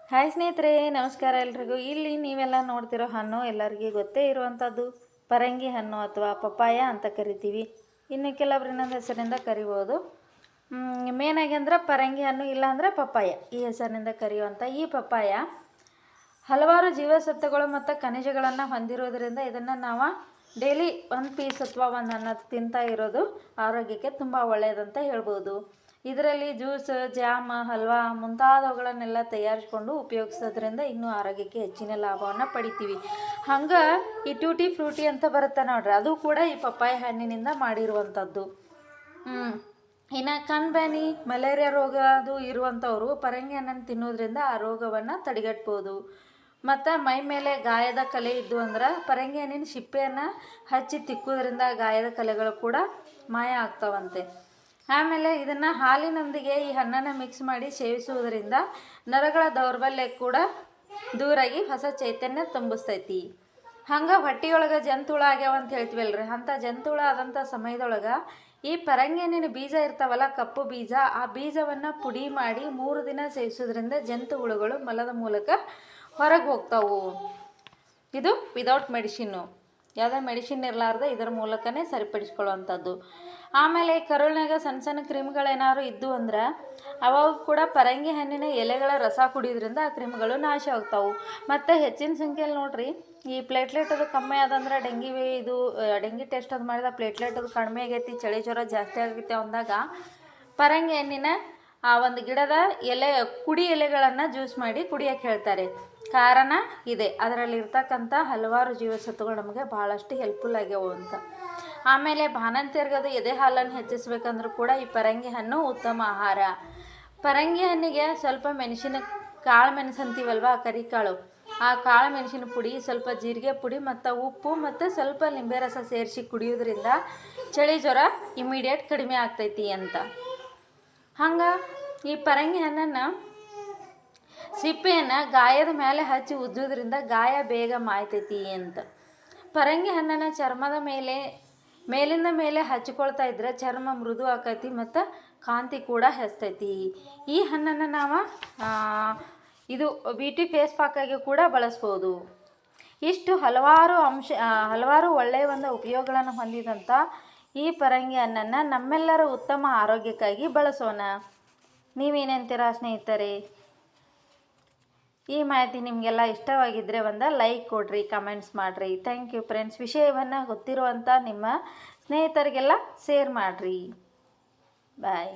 Hi ಸ್ನೇಹಿತರೆ, ನಮಸ್ಕಾರ ಎಲ್ರಿಗೂ. ಇಲ್ಲಿ ನೀವೆಲ್ಲ ನೋಡ್ತಿರೋ ಹಣ್ಣು ಎಲ್ಲರಿಗೂ ಗೊತ್ತೇ ಇರುವಂಥದ್ದು ಪರಂಗಿ ಹಣ್ಣು ಅಥವಾ ಪಪ್ಪಾಯ ಅಂತ ಕರಿತೀವಿ. ಇನ್ನು ಕೆಲವ್ರು ಇನ್ನೊಂದು ಹೆಸರಿನಿಂದ ಕರಿಬೋದು. ಮೇನಾಗಿ ಅಂದ್ರೆ ಪರಂಗಿ ಹಣ್ಣು, ಇಲ್ಲಾಂದರೆ ಪಪ್ಪಾಯ, ಈ ಹೆಸರಿನಿಂದ ಕರೆಯುವಂಥ ಈ ಪಪ್ಪಾಯ ಹಲವಾರು ಜೀವಸತ್ವಗಳು ಮತ್ತು ಖನಿಜಗಳನ್ನು ಹೊಂದಿರೋದ್ರಿಂದ ಇದನ್ನು ನಾವು ಡೈಲಿ ಒಂದು ಪೀಸ್ ಅಥವಾ ಒಂದು ಹಣ್ಣು ತಿಂತಾ ಇರೋದು ಆರೋಗ್ಯಕ್ಕೆ ತುಂಬ ಒಳ್ಳೆಯದಂತ ಹೇಳ್ಬೋದು. ಇದರಲ್ಲಿ ಜ್ಯೂಸ್, ಜಾಮ್, ಹಲ್ವಾ ಮುಂತಾದವುಗಳನ್ನೆಲ್ಲ ತಯಾರಿಸ್ಕೊಂಡು ಉಪಯೋಗಿಸೋದ್ರಿಂದ ಇನ್ನೂ ಆರೋಗ್ಯಕ್ಕೆ ಹೆಚ್ಚಿನ ಲಾಭವನ್ನು ಪಡಿತೀವಿ. ಹಂಗೆ ಈ ಟ್ಯೂಟಿ ಫ್ರೂಟಿ ಅಂತ ಬರುತ್ತೆ ನೋಡ್ರಿ, ಅದು ಕೂಡ ಈ ಪಪ್ಪಾಯ ಹಣ್ಣಿನಿಂದ ಮಾಡಿರುವಂಥದ್ದು. ಇನ್ನು ಕಣ್ಬೇನಿ, ಮಲೇರಿಯಾ ರೋಗ ಅದು ಇರುವಂಥವ್ರು ಪರಂಗಿ ಹಣ್ಣನ್ನು ತಿನ್ನೋದ್ರಿಂದ ಆ ರೋಗವನ್ನು ತಡೆಗಟ್ಬೋದು. ಮತ್ತು ಮೈ ಮೇಲೆ ಗಾಯದ ಕಲೆ ಇದ್ದು ಅಂದ್ರೆ ಪರಂಗಿ ಹಣ್ಣಿನ ಸಿಪ್ಪೆಯನ್ನು ಹಚ್ಚಿ ತಿಕ್ಕೋದ್ರಿಂದ ಗಾಯದ ಕಲೆಗಳು ಕೂಡ ಮಾಯ ಆಗ್ತಾವಂತೆ. ಆಮೇಲೆ ಇದನ್ನು ಹಾಲಿನೊಂದಿಗೆ ಈ ಹಣ್ಣನ್ನು ಮಿಕ್ಸ್ ಮಾಡಿ ಸೇವಿಸುವುದರಿಂದ ನರಗಳ ದೌರ್ಬಲ್ಯ ಕೂಡ ದೂರಾಗಿ ಹೊಸ ಚೈತನ್ಯ ತುಂಬಿಸ್ತೈತಿ. ಹಂಗೆ ಹೊಟ್ಟೆಯೊಳಗೆ ಜಂತುಳ ಆಗ್ಯಾವ ಅಂತ ಹೇಳ್ತೀವಲ್ರಿ, ಅಂಥ ಜಂತುಳ ಆದಂಥ ಸಮಯದೊಳಗೆ ಈ ಪರಂಗಿ ಹಣ್ಣಿನ ಬೀಜ ಇರ್ತಾವಲ್ಲ, ಕಪ್ಪು ಬೀಜ, ಆ ಬೀಜವನ್ನು ಪುಡಿ ಮಾಡಿ 3 ದಿನ ಸೇವಿಸೋದ್ರಿಂದ ಜಂತು ಹುಳುಗಳು ಮಲದ ಮೂಲಕ ಹೊರಗೆ ಹೋಗ್ತಾವು. ಇದು ವಿದೌಟ್ ಮೆಡಿಸಿನ್ನು, ಯಾವುದೇ ಮೆಡಿಸಿನ್ ಇರಲಾರ್ದೆ ಇದರ ಮೂಲಕನೇ ಸರಿಪಡಿಸ್ಕೊಳ್ಳುವಂಥದ್ದು. ಆಮೇಲೆ ಕರುಳಿನಾಗ ಸಣ್ಣ ಸಣ್ಣ ಕ್ರಿಮಿಗಳೇನಾದ್ರು ಇದ್ದು ಅಂದ್ರೆ ಅವಾಗ ಕೂಡ ಪರಂಗಿ ಹಣ್ಣಿನ ಎಲೆಗಳ ರಸ ಕುಡಿಯೋದ್ರಿಂದ ಆ ಕ್ರಿಮಿಗಳು ನಾಶ ಆಗ್ತಾವೆ. ಮತ್ತು ಹೆಚ್ಚಿನ ಸಂಖ್ಯೆಯಲ್ಲಿ ನೋಡ್ರಿ, ಈ ಪ್ಲೇಟ್ಲೆಟ್ ಅದು ಕಮ್ಮಿ ಆದಂದ್ರೆ ಡೆಂಗಿ ಟೆಸ್ಟ್ ಅದು ಮಾಡಿದ ಪ್ಲೇಟ್ಲೆಟ್ ಅದು ಕಡಿಮೆ ಆಗೈತಿ, ಚಳಿ ಜ್ವರ ಜಾಸ್ತಿ ಆಗೈತಿ ಅಂದಾಗ ಪರಂಗಿ ಹಣ್ಣಿನ ಆ ಒಂದು ಗಿಡದ ಕುಡಿ ಎಲೆಗಳನ್ನು ಜ್ಯೂಸ್ ಮಾಡಿ ಕುಡಿಯೋಕ್ಕೆ ಹೇಳ್ತಾರೆ. ಕಾರಣ ಇದೆ, ಅದರಲ್ಲಿರ್ತಕ್ಕಂಥ ಹಲವಾರು ಜೀವಸತ್ವಗಳು ನಮಗೆ ಭಾಳಷ್ಟು ಹೆಲ್ಪ್ಫುಲ್ ಆಗ್ಯಾವು ಅಂತ. ಆಮೇಲೆ ಬಾಣಂತಿಯರ್ಗದು ಎದೆ ಹಾಲನ್ನು ಹೆಚ್ಚಿಸ್ಬೇಕಂದ್ರೂ ಕೂಡ ಈ ಪರಂಗಿ ಹಣ್ಣು ಉತ್ತಮ ಆಹಾರ. ಪರಂಗಿ ಹಣ್ಣಿಗೆ ಸ್ವಲ್ಪ ಕಾಳು ಮೆಣಸು ಅಂತೀವಲ್ವ, ಕರಿಕಾಳು, ಆ ಕಾಳು ಮೆಣಸಿನ ಪುಡಿ, ಸ್ವಲ್ಪ ಜೀರಿಗೆ ಪುಡಿ ಮತ್ತು ಉಪ್ಪು ಮತ್ತು ಸ್ವಲ್ಪ ಲಿಂಬೆ ರಸ ಸೇರಿಸಿ ಕುಡಿಯೋದ್ರಿಂದ ಚಳಿ ಜ್ವರ ಇಮಿಡಿಯೇಟ್ ಕಡಿಮೆ ಆಗ್ತೈತಿ ಅಂತ. ಹಂಗೆ ಈ ಪರಂಗಿ ಹಣ್ಣನ್ನು ಸಿಪ್ಪೆಯನ್ನು ಗಾಯದ ಮೇಲೆ ಹಚ್ಚಿ ಉಜ್ಜೋದ್ರಿಂದ ಗಾಯ ಬೇಗ ಮಾಯ್ತೈತಿ ಅಂತ. ಪರಂಗಿ ಹಣ್ಣನ್ನು ಚರ್ಮದ ಮೇಲಿಂದ ಮೇಲೆ ಹಚ್ಕೊಳ್ತಾ ಇದ್ರೆ ಚರ್ಮ ಮೃದು ಆಕೈತಿ ಮತ್ತು ಕಾಂತಿ ಕೂಡ ಹೆಚ್ಚೈತಿ. ಈ ಹಣ್ಣನ್ನು ನಾವು ಇದು ಬ್ಯೂಟಿ ಫೇಸ್ ಪ್ಯಾಕಾಗಿ ಕೂಡ ಬಳಸ್ಬೋದು. ಇಷ್ಟು ಹಲವಾರು ಒಳ್ಳೆಯ ಒಂದು ಉಪಯೋಗಗಳನ್ನು ಹೊಂದಿದಂಥ ಈ ಪರಂಗಿ ಹಣ್ಣನ್ನು ನಮ್ಮೆಲ್ಲರ ಉತ್ತಮ ಆರೋಗ್ಯಕ್ಕಾಗಿ ಬಳಸೋಣ. ನೀವೇನಂತೀರಾ ಸ್ನೇಹಿತರೆ? ಈ ಮಾಹಿತಿ ನಿಮಗೆಲ್ಲ ಇಷ್ಟವಾಗಿದ್ದರೆ ಒಂದು ಲೈಕ್ ಕೊಡ್ರಿ, ಕಮೆಂಟ್ಸ್ ಮಾಡಿರಿ. Thank you friends. ವಿಷಯವನ್ನು ಗೊತ್ತಿರುವಂಥ ನಿಮ್ಮ ಸ್ನೇಹಿತರಿಗೆಲ್ಲ ಶೇರ್ ಮಾಡಿರಿ. ಬಾಯ್.